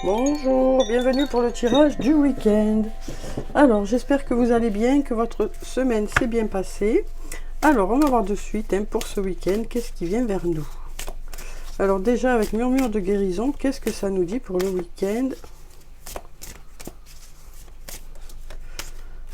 Bonjour, bienvenue pour le tirage du week-end. Alors, j'espère que vous allez bien, que votre semaine s'est bien passée. Alors, on va voir de suite pour ce week-end, qu'est-ce qui vient vers nous. Alors déjà, avec Murmure de guérison, qu'est-ce que ça nous dit pour le week-end?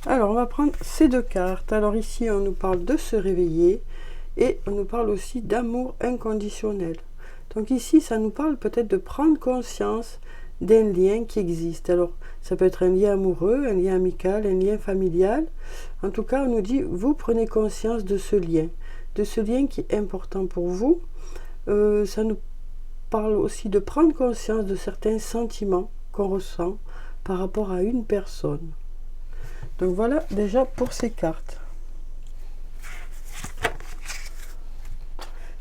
Alors, on va prendre ces deux cartes. Alors ici, on nous parle de se réveiller et on nous parle aussi d'amour inconditionnel. Donc ici, ça nous parle peut-être de prendre conscience d'un lien qui existe. Alors, ça peut être un lien amoureux, un lien amical, un lien familial. En tout cas, on nous dit, vous prenez conscience de ce lien qui est important pour vous. Ça nous parle aussi de prendre conscience de certains sentiments qu'on ressent par rapport à une personne. Donc voilà déjà pour ces cartes.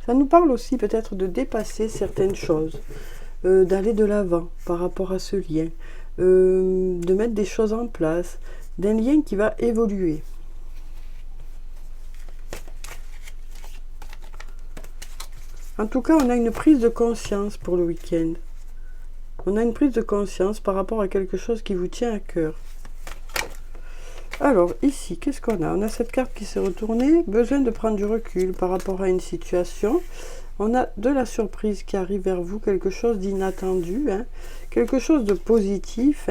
Ça nous parle aussi peut-être de dépasser certaines choses, d'aller de l'avant par rapport à ce lien, de mettre des choses en place, d'un lien qui va évoluer. En tout cas, on a une prise de conscience pour le week-end. On a une prise de conscience par rapport à quelque chose qui vous tient à cœur. Alors, ici, qu'est-ce qu'on a? On a cette carte qui s'est retournée, besoin de prendre du recul par rapport à une situation. On a de la surprise qui arrive vers vous, quelque chose d'inattendu, quelque chose de positif,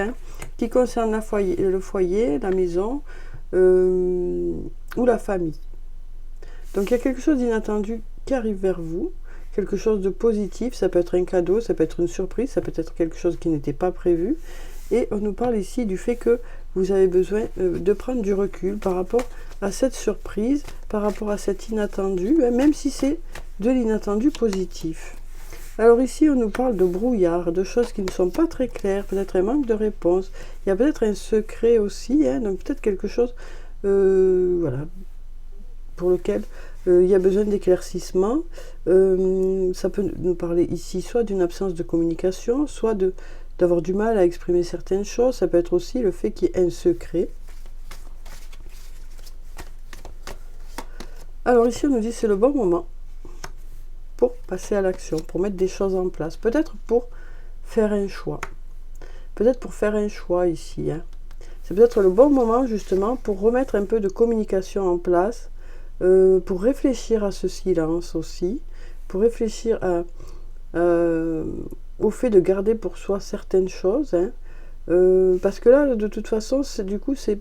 qui concerne le foyer, la maison ou la famille. Donc, il y a quelque chose d'inattendu qui arrive vers vous, quelque chose de positif, ça peut être un cadeau, ça peut être une surprise, ça peut être quelque chose qui n'était pas prévu. Et on nous parle ici du fait que vous avez besoin de prendre du recul par rapport à cette surprise, par rapport à cet inattendu, même si c'est de l'inattendu positif. Alors ici, on nous parle de brouillard, de choses qui ne sont pas très claires, peut-être un manque de réponse. Il y a peut-être un secret aussi, donc peut-être quelque chose voilà, pour lequel il y a besoin d'éclaircissement. Ça peut nous parler ici soit d'une absence de communication, soit d'avoir du mal à exprimer certaines choses. Ça peut être aussi le fait qu'il y ait un secret. Alors ici, on nous dit que c'est le bon moment pour passer à l'action, pour mettre des choses en place. Peut-être pour faire un choix. Peut-être pour faire un choix ici. C'est peut-être le bon moment justement pour remettre un peu de communication en place, pour réfléchir à ce silence aussi, pour réfléchir au fait de garder pour soi certaines choses, parce que là, de toute façon, du coup, c'est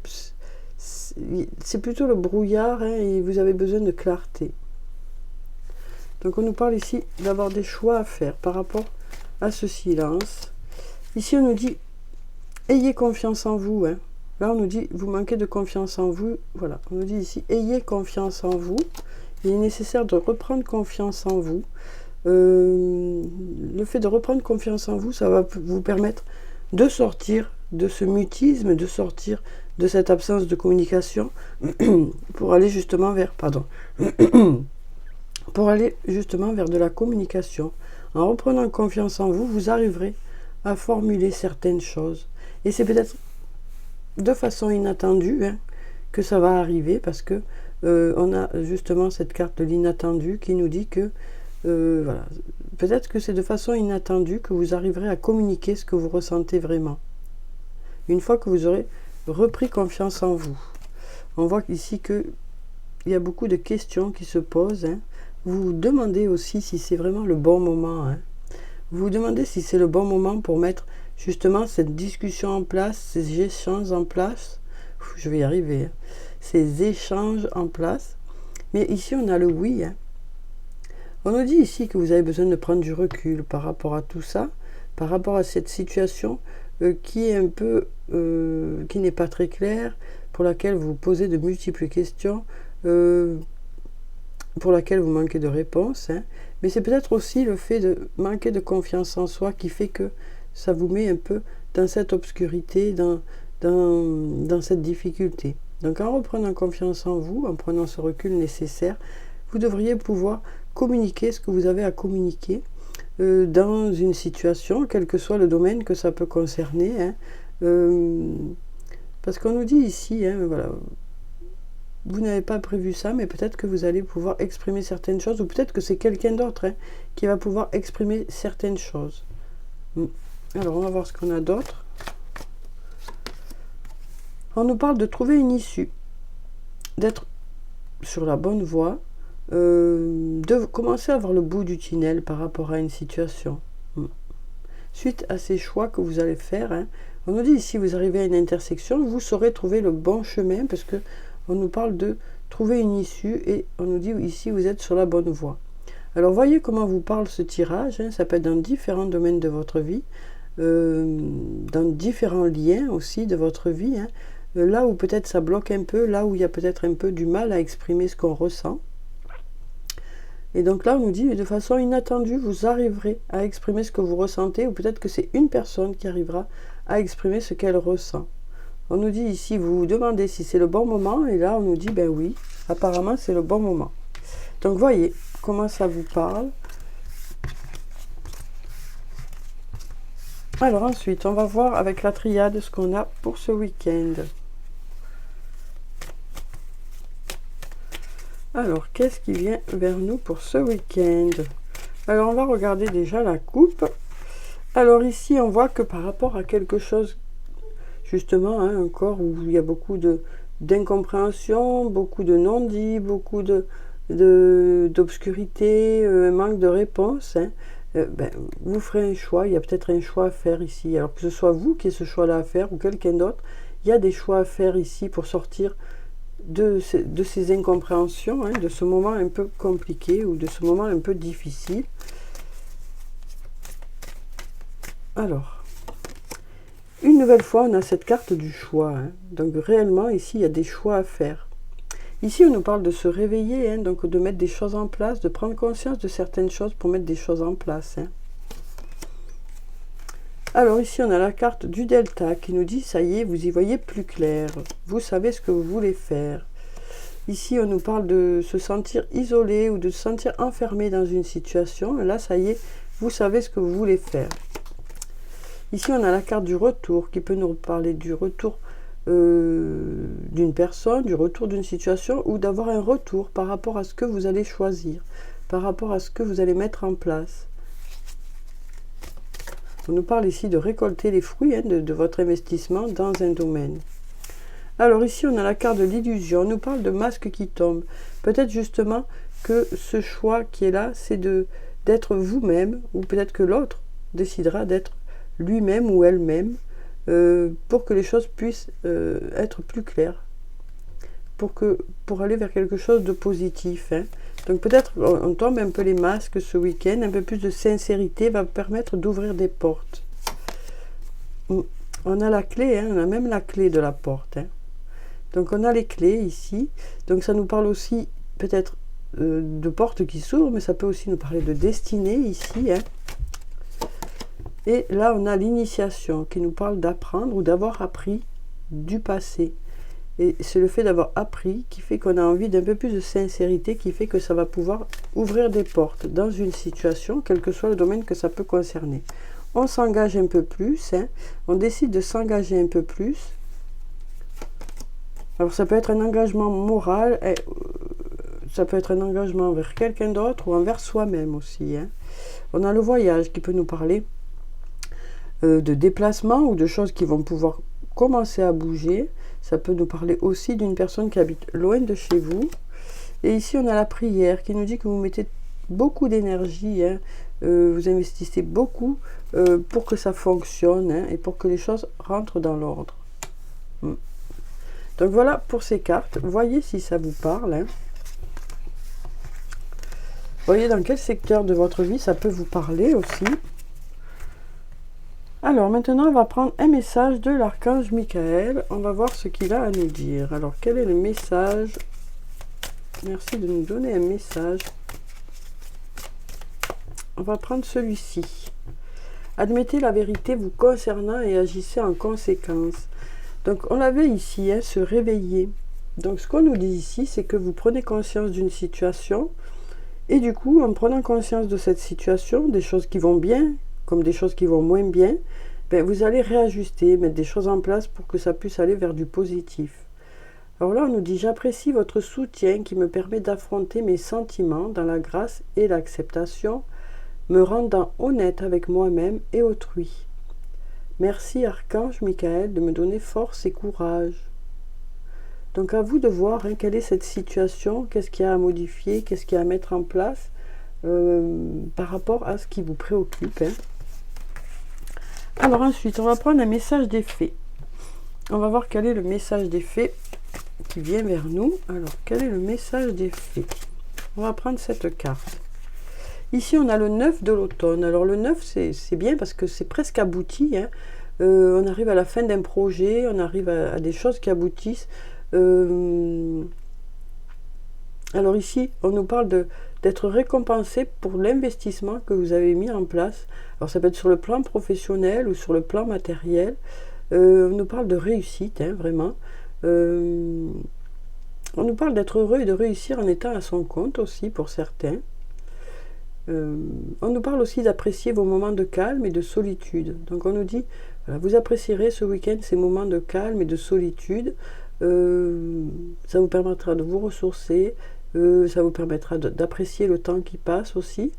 plutôt le brouillard, et vous avez besoin de clarté. Donc on nous parle ici d'avoir des choix à faire par rapport à ce silence. Ici, on nous dit, ayez confiance en vous. Là, on nous dit, vous manquez de confiance en vous. Voilà, on nous dit ici, ayez confiance en vous. Il est nécessaire de reprendre confiance en vous. Le fait de reprendre confiance en vous, ça va vous permettre de sortir de ce mutisme, de sortir de cette absence de communication pour aller justement vers, pour aller justement vers de la communication. En reprenant confiance en vous, vous arriverez à formuler certaines choses. Et c'est peut-être de façon inattendue que ça va arriver, parce que on a justement cette carte de l'inattendu qui nous dit que voilà, peut-être que c'est de façon inattendue que vous arriverez à communiquer ce que vous ressentez vraiment. Une fois que vous aurez repris confiance en vous. On voit ici qu'il y a beaucoup de questions qui se posent. Vous vous demandez aussi si c'est vraiment le bon moment. Vous vous demandez si c'est le bon moment pour mettre justement cette discussion en place, ces échanges en place. Je vais y arriver. Ces échanges en place. Mais ici, on a le oui. On nous dit ici que vous avez besoin de prendre du recul par rapport à tout ça, par rapport à cette situation qui est un peu, qui n'est pas très claire, pour laquelle vous posez de multiples questions, pour laquelle vous manquez de réponses. Mais c'est peut-être aussi le fait de manquer de confiance en soi qui fait que ça vous met un peu dans cette obscurité, dans cette difficulté. Donc en reprenant confiance en vous, en prenant ce recul nécessaire, vous devriez pouvoir communiquer ce que vous avez à communiquer dans une situation, quel que soit le domaine que ça peut concerner. Parce qu'on nous dit ici, voilà, vous n'avez pas prévu ça, mais peut-être que vous allez pouvoir exprimer certaines choses, ou peut-être que c'est quelqu'un d'autre qui va pouvoir exprimer certaines choses. Alors, on va voir ce qu'on a d'autre. On nous parle de trouver une issue, d'être sur la bonne voie, de commencer à voir le bout du tunnel par rapport à une situation. Suite à ces choix que vous allez faire, hein, on nous dit ici, vous arrivez à une intersection, vous saurez trouver le bon chemin, parce que on nous parle de trouver une issue, et on nous dit ici, vous êtes sur la bonne voie. Alors, voyez comment vous parle ce tirage, hein, ça peut être dans différents domaines de votre vie, dans différents liens aussi de votre vie, hein, là où peut-être ça bloque un peu, là où il y a peut-être un peu du mal à exprimer ce qu'on ressent. Et donc là, on nous dit, de façon inattendue, vous arriverez à exprimer ce que vous ressentez, ou peut-être que c'est une personne qui arrivera à exprimer ce qu'elle ressent. On nous dit ici, vous vous demandez si c'est le bon moment, et là, on nous dit, ben oui, apparemment, c'est le bon moment. Donc, voyez comment ça vous parle. Alors ensuite, on va voir avec la triade ce qu'on a pour ce week-end. Alors, qu'est-ce qui vient vers nous pour ce week-end? Alors, on va regarder déjà la coupe. Alors ici, on voit que par rapport à quelque chose, justement, hein, encore où il y a beaucoup d'incompréhension, beaucoup de non-dits, beaucoup d'obscurité, un manque de réponse, hein, ben, vous ferez un choix. Il y a peut-être un choix à faire ici. Alors que ce soit vous qui ayez ce choix-là à faire ou quelqu'un d'autre, il y a des choix à faire ici pour sortir de ces incompréhensions, hein, de ce moment un peu compliqué ou de ce moment un peu difficile. Alors, une nouvelle fois, on a cette carte du choix, hein. Donc réellement, ici, il y a des choix à faire. Ici, on nous parle de se réveiller, hein, donc de mettre des choses en place, de prendre conscience de certaines choses pour mettre des choses en place, hein. Alors ici, on a la carte du delta qui nous dit, ça y est, vous y voyez plus clair. Vous savez ce que vous voulez faire. Ici, on nous parle de se sentir isolé ou de se sentir enfermé dans une situation. Là, ça y est, vous savez ce que vous voulez faire. Ici, on a la carte du retour qui peut nous parler du retour d'une personne, du retour d'une situation ou d'avoir un retour par rapport à ce que vous allez choisir, par rapport à ce que vous allez mettre en place. On nous parle ici de récolter les fruits, hein, de votre investissement dans un domaine. Alors ici, on a la carte de l'illusion. On nous parle de masque qui tombe. Peut-être justement que ce choix qui est là, c'est d'être vous-même, ou peut-être que l'autre décidera d'être lui-même ou elle-même, pour que les choses puissent être plus claires, pour aller vers quelque chose de positif, hein. Donc peut-être on tombe un peu les masques ce week-end, un peu plus de sincérité va permettre d'ouvrir des portes. On a la clé, hein, on a même la clé de la porte, hein. Donc on a les clés ici, donc ça nous parle aussi peut-être de portes qui s'ouvrent, mais ça peut aussi nous parler de destinée ici, hein. Et là on a l'initiation qui nous parle d'apprendre ou d'avoir appris du passé. Et c'est le fait d'avoir appris qui fait qu'on a envie d'un peu plus de sincérité, qui fait que ça va pouvoir ouvrir des portes dans une situation, quel que soit le domaine que ça peut concerner. On s'engage un peu plus, hein, on décide de s'engager un peu plus. Alors ça peut être un engagement moral, ça peut être un engagement envers quelqu'un d'autre ou envers soi-même aussi, hein. On a le voyage qui peut nous parler de déplacement ou de choses qui vont pouvoir commencer à bouger. Ça peut nous parler aussi d'une personne qui habite loin de chez vous. Et ici, on a la prière qui nous dit que vous mettez beaucoup d'énergie, hein, vous investissez beaucoup pour que ça fonctionne, hein, et pour que les choses rentrent dans l'ordre. Donc voilà pour ces cartes. Voyez si ça vous parle, hein. Voyez dans quel secteur de votre vie ça peut vous parler aussi. Alors maintenant, on va prendre un message de l'archange Michael. On va voir ce qu'il a à nous dire. Alors, quel est le message? Merci de nous donner un message. On va prendre celui-ci. Admettez la vérité vous concernant et agissez en conséquence. Donc, on l'avait ici, hein, se réveiller. Donc, ce qu'on nous dit ici, c'est que vous prenez conscience d'une situation. Et du coup, en prenant conscience de cette situation, des choses qui vont bien, comme des choses qui vont moins bien, ben vous allez réajuster, mettre des choses en place pour que ça puisse aller vers du positif. Alors là, on nous dit « J'apprécie votre soutien qui me permet d'affronter mes sentiments dans la grâce et l'acceptation, me rendant honnête avec moi-même et autrui. Merci Archange Michael de me donner force et courage. Donc à vous de voir hein, quelle est cette situation, qu'est-ce qu'il y a à modifier, qu'est-ce qu'il y a à mettre en place par rapport à ce qui vous préoccupe. Hein. Alors ensuite, on va prendre un message des fées. On va voir quel est le message des fées qui vient vers nous. Alors, quel est le message des fées? On va prendre cette carte. Ici, on a le 9 de l'automne. Alors, le 9, c'est bien parce que c'est presque abouti. Hein. On arrive à la fin d'un projet, on arrive à des choses qui aboutissent. Alors ici, on nous parle d'être récompensé pour l'investissement que vous avez mis en place. Alors, ça peut être sur le plan professionnel ou sur le plan matériel. On nous parle de réussite, hein, vraiment. On nous parle d'être heureux et de réussir en étant à son compte aussi pour certains. On nous parle aussi d'apprécier vos moments de calme et de solitude. Donc on nous dit, voilà, vous apprécierez ce week-end ces moments de calme et de solitude. Ça vous permettra de vous ressourcer, ça vous permettra d'apprécier le temps qui passe aussi.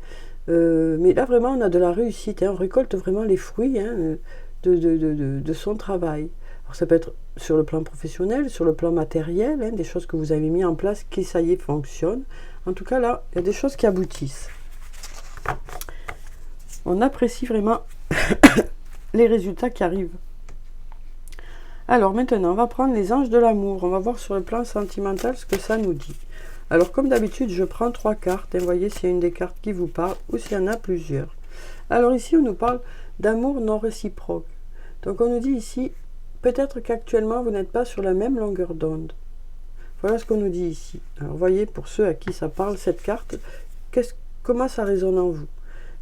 Mais là vraiment on a de la réussite, hein, on récolte vraiment les fruits hein, de son travail. Alors ça peut être sur le plan professionnel, sur le plan matériel, hein, des choses que vous avez mis en place qui, ça y est, fonctionnent. En tout cas, là, il y a des choses qui aboutissent. On apprécie vraiment les résultats qui arrivent. Alors maintenant, on va prendre les anges de l'amour. On va voir sur le plan sentimental ce que ça nous dit. Alors comme d'habitude, je prends 3 cartes. Et voyez s'il y a une des cartes qui vous parle ou s'il y en a plusieurs. Alors ici, on nous parle d'amour non réciproque. Donc on nous dit ici, peut-être qu'actuellement vous n'êtes pas sur la même longueur d'onde. Voilà ce qu'on nous dit ici. Alors voyez, pour ceux à qui ça parle, cette carte, comment ça résonne en vous?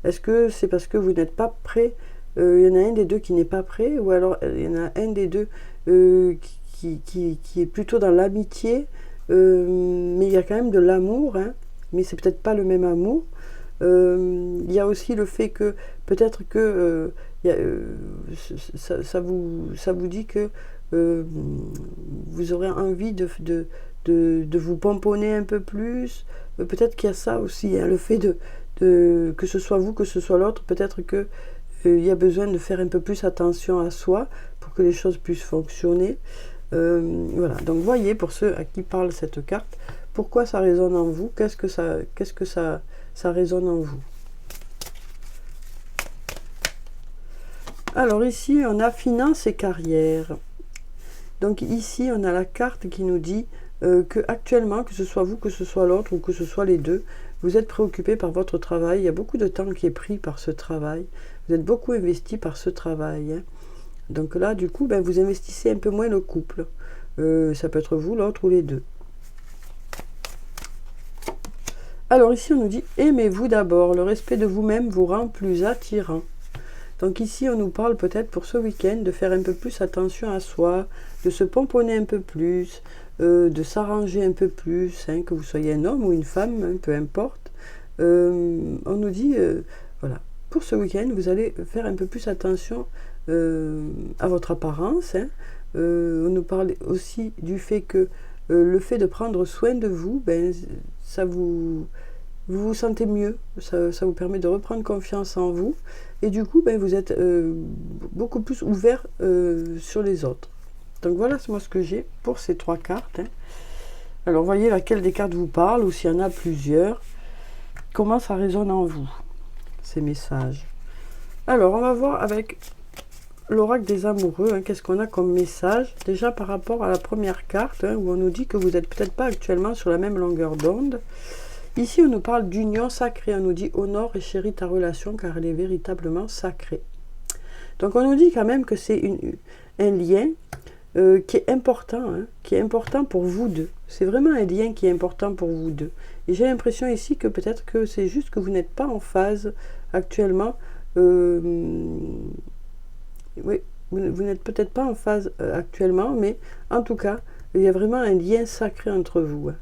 Est-ce que c'est parce que vous n'êtes pas prêt? Il y en a un des deux qui n'est pas prêt, ou alors il y en a un des deux qui est plutôt dans l'amitié, mais il y a quand même de l'amour, hein, mais c'est peut-être pas le même amour. Il y a aussi le fait que peut-être que ça vous dit que vous aurez envie de vous pomponner un peu plus. Peut-être qu'il y a ça aussi, hein, le fait que ce soit vous, que ce soit l'autre, peut-être que il y a besoin de faire un peu plus attention à soi pour que les choses puissent fonctionner. Voilà, donc voyez pour ceux à qui parle cette carte, pourquoi ça résonne en vous, qu'est-ce que ça résonne en vous. Alors ici, on a finance et carrière. Donc ici, on a la carte qui nous dit que actuellement, que ce soit vous, que ce soit l'autre ou que ce soit les deux, vous êtes préoccupé par votre travail. Il y a beaucoup de temps qui est pris par ce travail. Vous êtes beaucoup investi par ce travail. Hein. Donc là, du coup, ben, vous investissez un peu moins le couple. Ça peut être vous, l'autre ou les deux. Alors ici, on nous dit « Aimez-vous d'abord. Le respect de vous-même vous rend plus attirant. » Donc ici, on nous parle peut-être pour ce week-end de faire un peu plus attention à soi, de se pomponner un peu plus, de s'arranger un peu plus, hein, que vous soyez un homme ou une femme, hein, peu importe. On nous dit, voilà, pour ce week-end, vous allez faire un peu plus attention à votre apparence. Hein. On nous parle aussi du fait que le fait de prendre soin de vous, ben, vous vous sentez mieux, ça vous permet de reprendre confiance en vous, et du coup, ben, vous êtes beaucoup plus ouvert sur les autres. Donc voilà, c'est moi ce que j'ai pour ces 3 cartes. Hein. Alors, voyez laquelle des cartes vous parle, ou s'il y en a plusieurs, comment ça résonne en vous, ces messages. Alors, on va voir avec l'oracle des amoureux, hein, qu'est-ce qu'on a comme message. Déjà par rapport à la première carte, hein, où on nous dit que vous n'êtes peut-être pas actuellement sur la même longueur d'onde. Ici, on nous parle d'union sacrée. On nous dit « honore et chéris ta relation car elle est véritablement sacrée ». Donc, on nous dit quand même que c'est un lien qui est important, hein, qui est important pour vous deux. C'est vraiment un lien qui est important pour vous deux. Et j'ai l'impression ici que peut-être que c'est juste que vous n'êtes pas en phase actuellement. Oui, vous n'êtes peut-être pas en phase actuellement, mais en tout cas, il y a vraiment un lien sacré entre vous. Hein.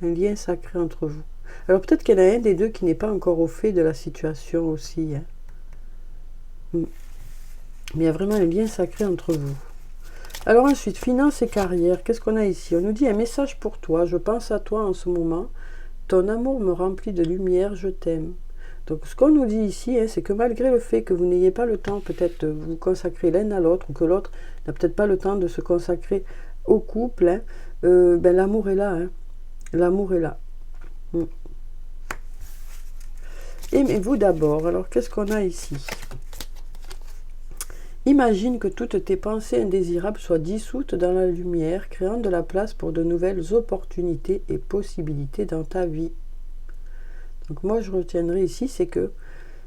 Un lien sacré entre vous. Alors peut-être qu'il y en a un des deux qui n'est pas encore au fait de la situation aussi. Hein. Mais il y a vraiment un lien sacré entre vous. Alors ensuite, finance et carrière. Qu'est-ce qu'on a ici? On nous dit un message pour toi. Je pense à toi en ce moment. Ton amour me remplit de lumière. Je t'aime. Donc ce qu'on nous dit ici, c'est que malgré le fait que vous n'ayez pas le temps peut-être de vous consacrer l'un à l'autre, ou que l'autre n'a peut-être pas le temps de se consacrer au couple, l'amour est là. L'amour est là. Aimez-vous d'abord. Alors qu'est-ce qu'on a ici? Imagine que toutes tes pensées indésirables soient dissoutes dans la lumière, créant de la place pour de nouvelles opportunités et possibilités dans ta vie. Donc moi je retiendrai ici, c'est que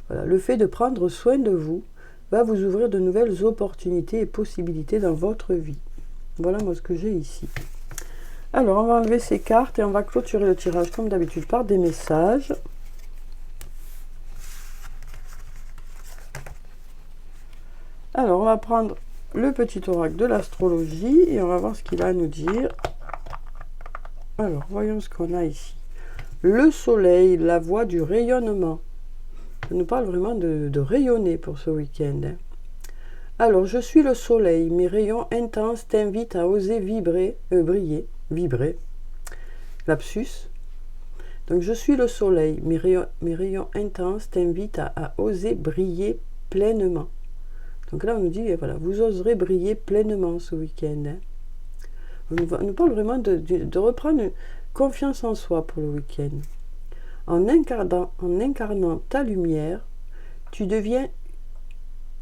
voilà, le fait de prendre soin de vous va vous ouvrir de nouvelles opportunités et possibilités dans votre vie. Voilà moi ce que j'ai ici. Alors on va enlever ces cartes et on va clôturer le tirage comme d'habitude par des messages. Alors on va prendre le petit oracle de l'astrologie et on va voir ce qu'il a à nous dire. Alors voyons ce qu'on a ici. Le soleil, la voie du rayonnement. Ça nous parle vraiment de rayonner pour ce week-end. Alors, je suis le soleil. Mes rayons intenses t'invitent à oser briller. Lapsus. Donc, je suis le soleil. Mes rayons intenses t'invitent à oser briller pleinement. Donc là, on nous dit, voilà, vous oserez briller pleinement ce week-end. On nous parle vraiment de reprendre confiance en soi pour le week-end. En incarnant ta lumière, tu deviens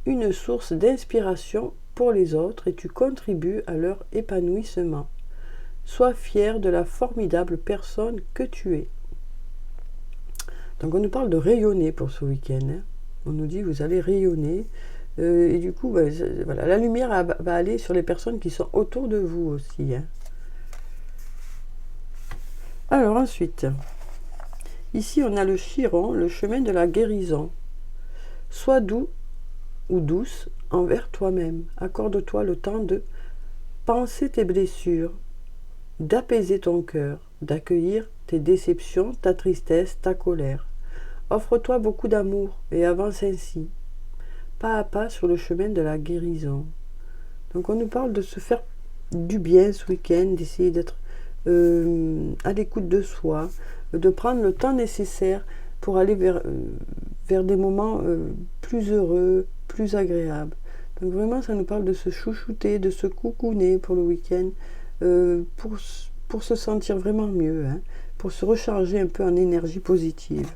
une source d'inspiration pour les autres et tu contribues à leur épanouissement. Sois fier de la formidable personne que tu es. Donc on nous parle de rayonner pour ce week-end. On nous dit vous allez rayonner. Et du coup, voilà, la lumière va aller sur les personnes qui sont autour de vous aussi. Alors ensuite, ici on a le Chiron, le chemin de la guérison. Sois doux ou douce envers toi-même. Accorde-toi le temps de penser tes blessures, d'apaiser ton cœur, d'accueillir tes déceptions, ta tristesse, ta colère. Offre-toi beaucoup d'amour et avance ainsi, pas à pas sur le chemin de la guérison. Donc on nous parle de se faire du bien ce week-end, d'essayer d'être à l'écoute de soi, de prendre le temps nécessaire pour aller vers des moments plus heureux, plus agréables. Donc vraiment, ça nous parle de se chouchouter, de se coucouner pour le week-end, pour se sentir vraiment mieux, pour se recharger un peu en énergie positive.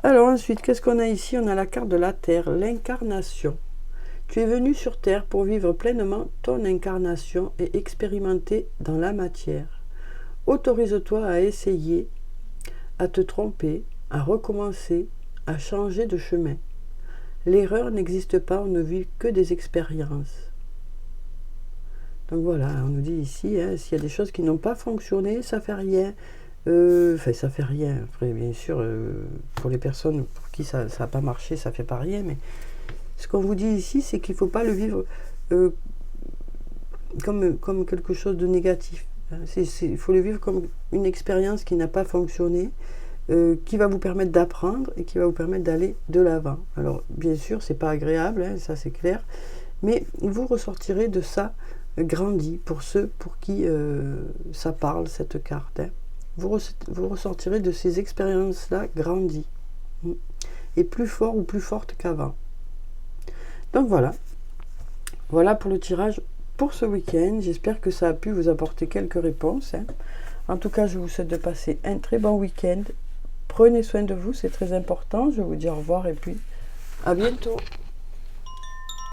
Alors ensuite, qu'est-ce qu'on a ici? On a la carte de la Terre, l'incarnation. Tu es venu sur Terre pour vivre pleinement ton incarnation et expérimenter dans la matière. Autorise-toi à essayer, à te tromper, à recommencer, à changer de chemin. L'erreur n'existe pas, on ne vit que des expériences. Donc voilà, on nous dit ici, s'il y a des choses qui n'ont pas fonctionné, ça fait rien. Ça fait rien. Après, bien sûr, pour les personnes pour qui ça n'a pas marché, ça fait pas rien, mais ce qu'on vous dit ici, c'est qu'il ne faut pas le vivre comme quelque chose de négatif. Il faut le vivre comme une expérience qui n'a pas fonctionné, qui va vous permettre d'apprendre et qui va vous permettre d'aller de l'avant. Alors, bien sûr, c'est pas agréable, ça c'est clair, mais vous ressortirez de ça grandi, pour ceux pour qui ça parle, cette carte. Vous ressortirez de ces expériences-là grandi, et plus fort ou plus forte qu'avant. Donc voilà pour le tirage pour ce week-end. J'espère que ça a pu vous apporter quelques réponses. En tout cas, je vous souhaite de passer un très bon week-end. Prenez soin de vous, c'est très important. Je vous dis au revoir et puis à bientôt.